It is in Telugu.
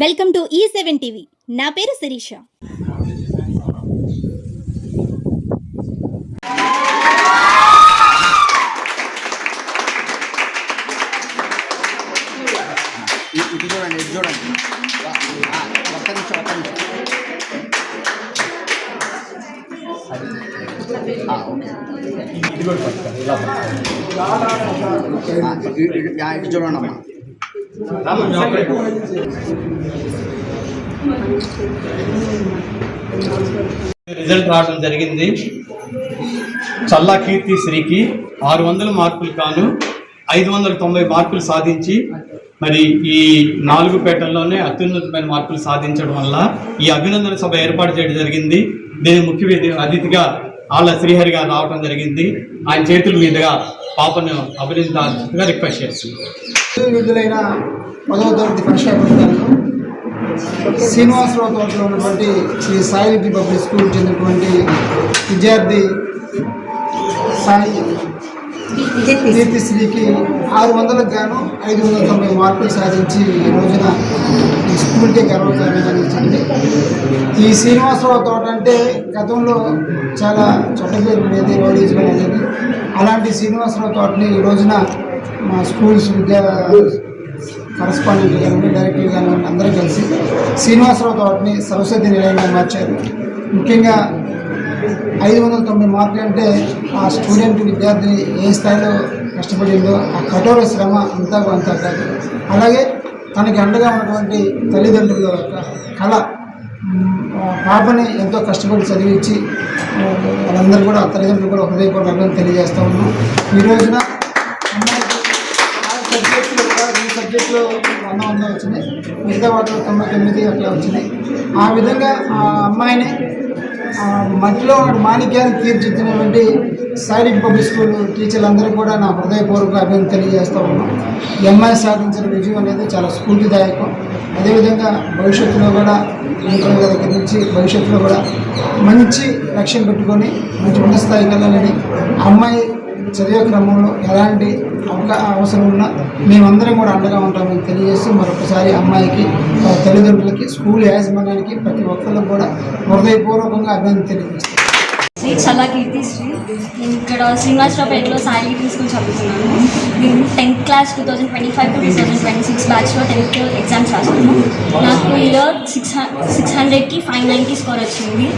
Welcome to E7 TV. నా పేరు శిరీష. చూడండి ఒక్క నిమిషం ఇటు చూడండి అమ్మా. రిజల్ట్ రావడం జరిగింది. చల్లా కీర్తి శ్రీకి 600 మార్కులు కాను 590 మార్కులు సాధించి మరి ఈ 4 పేటల్లోనే అత్యున్నతమైన మార్కులు సాధించడం వల్ల ఈ అభినందన సభ ఏర్పాటు చేయడం జరిగింది. దీని ముఖ్య అతిథిగా ఆళ్ళ శ్రీహరి గారు రావడం జరిగింది. ఆయన చేతుల మీదుగా పాపను అభినందించాల్సిందిగా రిక్వెస్ట్ చేస్తున్నాం. విడుదలైన 10వ తరగతి పరీక్షా ఫలితాలను శ్రీనివాసరావు తోటలో ఉన్నటువంటి శ్రీ సాయి పబ్లిక్ స్కూల్ చెందినటువంటి విద్యార్థి సాయి కీర్తిశ్రీకి 600కు గాను 590 మార్కులు సాధించి ఈ రోజున ఈ స్కూల్కే గర్వకారణంగా నిలిచింది. ఈ శ్రీనివాసరావు తోట అంటే గతంలో చాలా చట్టపేరు ఉండేది, రౌడీజం అనేది. అలాంటి శ్రీనివాసరావు తోటని ఈ రోజున మా స్కూల్స్ విద్యా కరస్పాండెంట్ కానివ్వండి, డైరెక్టర్ కానివ్వండి, అందరూ కలిసి శ్రీనివాసరావు తోటని సరస్వతి నిలయంగా మార్చారు. ముఖ్యంగా 590 మార్కులు అంటే ఆ స్టూడెంట్ విద్యార్థిని ఏ స్థాయిలో కష్టపడిందో ఆ కఠోర శ్రమ అంతా కాదు. అలాగే తనకి అండగా ఉన్నటువంటి తల్లిదండ్రుల యొక్క కళ పాపని ఎంతో కష్టపడి చదివించి వాళ్ళందరూ కూడా తల్లిదండ్రులు కూడా హృదయపూర్వకంగా తెలియజేస్తూ ఉన్నాం. ఈ రోజున సబ్జెక్టులో 100 వచ్చినాయి, మిగతా వాటిలో 99 అట్లా వచ్చినాయి. ఆ విధంగా ఆ అమ్మాయిని మట్టిలో మాణిక్యాన్ని తీర్చిదిద్దినటువంటి సాయి పబ్లిక్ స్కూల్ టీచర్లందరూ కూడా నా హృదయపూర్వక అభినందన తెలియజేస్తూ ఉన్నాం. ఈ అమ్మాయి సాధించిన విజయం అనేది చాలా స్ఫూర్తిదాయకం. అదేవిధంగా భవిష్యత్తులో కూడా ఇంటర్ దగ్గర నుంచి భవిష్యత్తులో కూడా మంచి లక్ష్యం పెట్టుకొని మంచి ఉన్నత స్థాయికి వెళ్ళాలని, అమ్మాయి చదివే క్రమంలో ఎలాంటి అవసరం ఉన్నా మేమందరం కూడా అండగా ఉంటామని తెలియజేస్తూ మరొకసారి అమ్మాయికి తల్లిదండ్రులకి స్కూల్ యాజమాన్యానికి ప్రతి ఒక్కరికి కూడా హృదయపూర్వకంగా అభినందన తెలియజేస్తాం. శ్రీ చల్లా కీర్తి శ్రీ. నేను ఇక్కడ శ్రీనివాసరావుపేటలో సాయి కీర్తి స్కూల్ చదువుతున్నాను. నేను 10th క్లాస్ 2025 to 2026 బ్యాచ్లో 10th ఎగ్జామ్స్ రాసాను. నాకు ఇయర్ 600కి 590 స్కోర్ వచ్చింది.